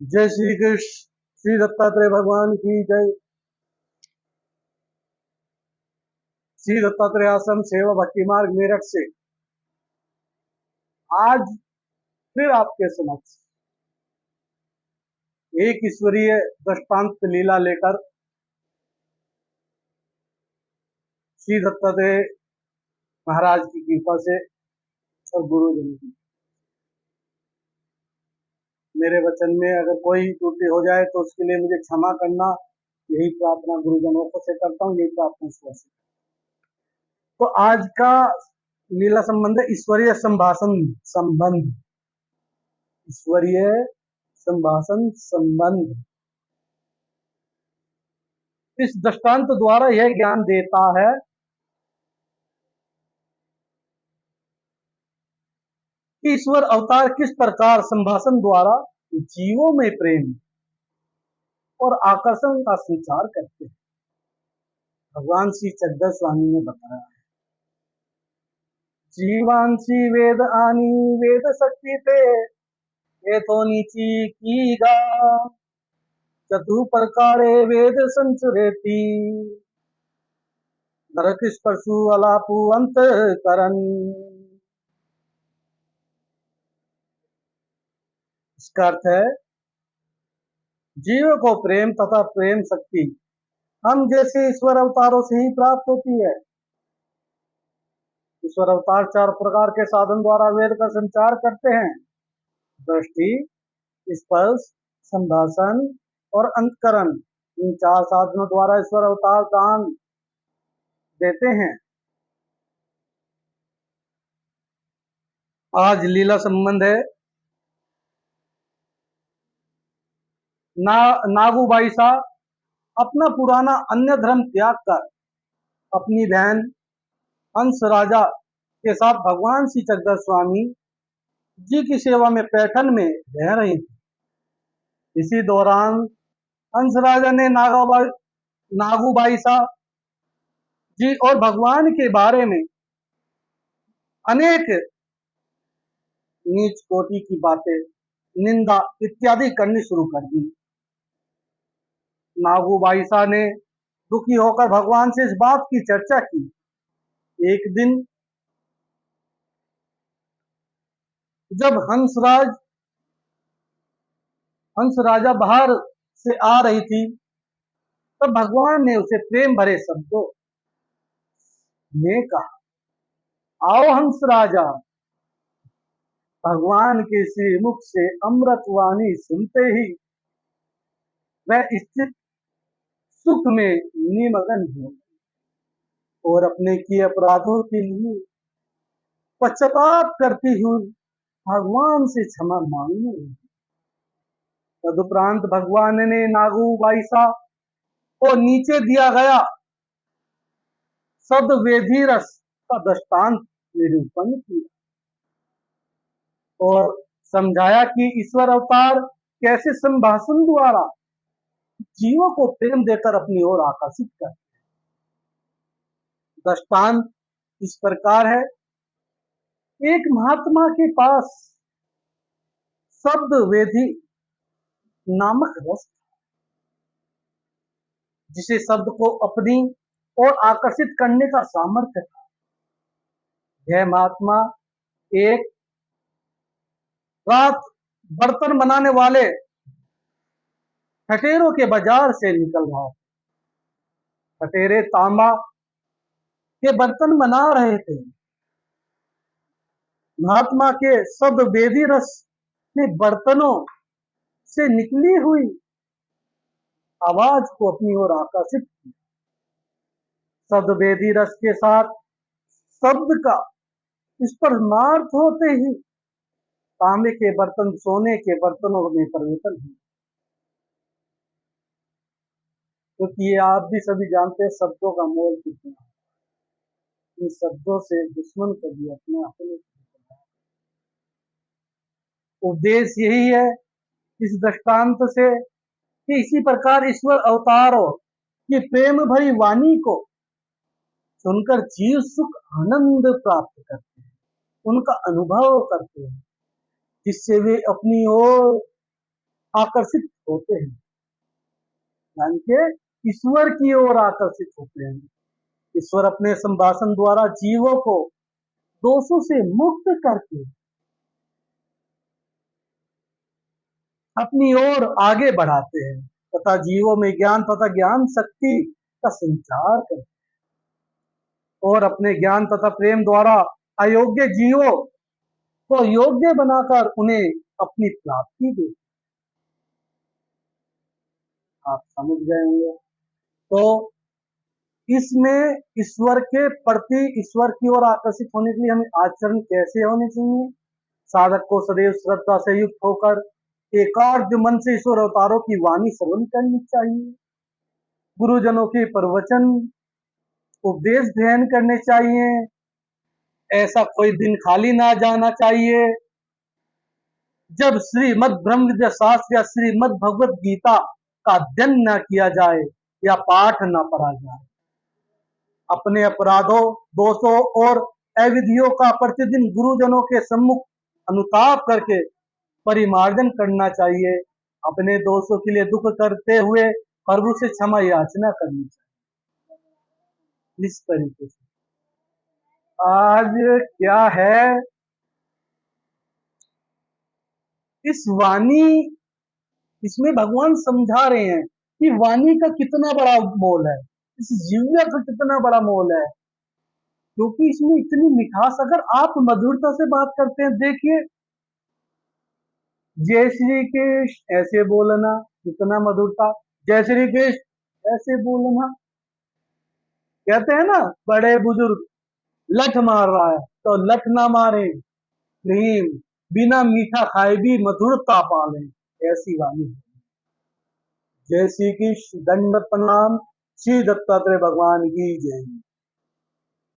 जय श्री कृष्ण। श्री दत्तात्रेय भगवान की जय। श्री दत्तात्रेय आश्रम सेवा भक्ति मार्ग मेरठ से आज फिर आपके समक्ष एक ईश्वरीय दृष्टांत लीला लेकर श्री दत्तात्रेय महाराज की कृपा से और गुरुजन की मेरे वचन में अगर कोई त्रुटि हो जाए तो उसके लिए मुझे क्षमा करना, यही प्रार्थना गुरुजनों को से करता हूँ, यही प्रार्थना ईश्वर से। तो आज का लीला संबंध है ईश्वरीय संभाषण संबंध। ईश्वरीय संभाषण संबंध इस दृष्टांत द्वारा यह ज्ञान देता है कि ईश्वर अवतार किस प्रकार संभाषण द्वारा जीवों में प्रेम और आकर्षण का संचार करते हैं। भगवान श्री चक्रधर स्वामी ने बताया है, जीवांशी वेद आनी वेद शक्ति पे ये तो नीची की गा चतु प्रकारे वेद संचरेती नरक स्पर्शु अलापु अंत करन। इसका अर्थ है जीव को प्रेम तथा प्रेम शक्ति हम जैसे ईश्वर अवतारों से ही प्राप्त होती है। ईश्वर अवतार चार प्रकार के साधन द्वारा वेद का संचार करते हैं, दृष्टि, स्पर्श, संभाषण और अंतकरण। इन चार साधनों द्वारा ईश्वर अवतार दान देते हैं। आज लीला संबंध है नागुबाईसा अपना पुराना अन्य धर्म त्याग कर अपनी बहन हंस राजा के साथ भगवान श्री चक्रधर स्वामी जी की सेवा में पैठन में रह रही थी। इसी दौरान हंस राजा ने नागुबाईसा जी और भगवान के बारे में अनेक नीच कोटि की बातें, निंदा इत्यादि करनी शुरू कर दी। नागुबाईसा ने दुखी होकर भगवान से इस बात की चर्चा की। एक दिन जब हंस राजा बाहर से आ रही थी तब भगवान ने उसे प्रेम भरे शब्दों में कहा, आओ हंस राजा। भगवान के श्री मुख से अमृतवाणी सुनते ही वह स्थित सुख में निमग्न हो और अपने किए अपराधों के लिए पश्चाताप करती हुई भगवान से क्षमा मांगने लगी। तदुपरांत भगवान ने नागुबाईसा को नीचे दिया गया सदवेधी रस का दृष्टांत निरूपण किया और समझाया कि ईश्वर अवतार कैसे संभाषण द्वारा जीवों को प्रेम देकर अपनी ओर आकर्षित करते हैं। दृष्टांत इस प्रकार है, एक महात्मा के पास शब्द वेदी नामक रस जिसे शब्द को अपनी ओर आकर्षित करने का सामर्थ्य था। यह महात्मा एक रात बर्तन बनाने वाले ठटेरों के बाजार से निकल रहा। ठटेरे तांबा के बर्तन बना रहे थे। महात्मा के शब्द वेदी रस ने बर्तनों से निकली हुई आवाज को अपनी ओर आकर्षित किया। शब्द वेदी रस के साथ शब्द का स्पर्शमार्थ होते ही तांबे के बर्तन सोने के बर्तनों में परिवर्तन हुए। क्योंकि ये आप भी सभी जानते हैं शब्दों का मोल कितना है। इन शब्दों से दुश्मन को भी अपने अपने उद्देश्य यही है इस दृष्टांत से कि इसी प्रकार ईश्वर अवतारों की प्रेम भरी वाणी को सुनकर जीव सुख आनंद प्राप्त करते हैं, उनका अनुभव करते हैं, जिससे वे अपनी ओर आकर्षित होते हैं, यानी कि ईश्वर की ओर आकर्षित होते हैं। ईश्वर अपने संभाषण द्वारा जीवों को दोषों से मुक्त करके अपनी ओर आगे बढ़ाते हैं तथा जीवों में ज्ञान तथा ज्ञान शक्ति का संचार करते हैं और अपने ज्ञान तथा प्रेम द्वारा अयोग्य जीवों को योग्य बनाकर उन्हें अपनी प्राप्ति दे। आप समझ गए होंगे। तो इसमें ईश्वर के प्रति, ईश्वर की ओर आकर्षित होने के लिए हमें आचरण कैसे होने चाहिए? साधक को सदैव श्रद्धा से युक्त होकर एकाग्र मन से ईश्वर अवतारों की वाणी श्रवण करनी चाहिए। गुरुजनों के प्रवचन उपदेश ध्यान करने चाहिए। ऐसा कोई दिन खाली ना जाना चाहिए जब श्रीमद् ब्रह्म शास्त्र या श्रीमद् भगवत गीता का अध्ययन न किया जाए या पाठ न पढ़ा जाए। अपने अपराधों, दोषों और अविधियों का प्रतिदिन गुरुजनों के सम्मुख अनुताप करके परिमार्जन करना चाहिए। अपने दोषों के लिए दुख करते हुए प्रभु से क्षमा याचना करनी चाहिए। इस तरीके से आज क्या है, इस वाणी, इसमें भगवान समझा रहे हैं कि वाणी का कितना बड़ा मोल है, इस जीव्य का कितना बड़ा मोल है, क्योंकि इसमें इतनी मिठास। अगर आप मधुरता से बात करते हैं, देखिए जय श्री कृष्ण ऐसे बोलना, कितना मधुरता, जय श्री कृष्ण ऐसे बोलना। कहते हैं ना बड़े बुजुर्ग, लठ मार रहा है तो लठ ना मारे, नहीं, बिना मीठा खाए भी मधुरता पाले, ऐसी वाणी। जय श्री कृष्ण, दंड प्रणाम, श्री दत्तात्रेय भगवान की जय।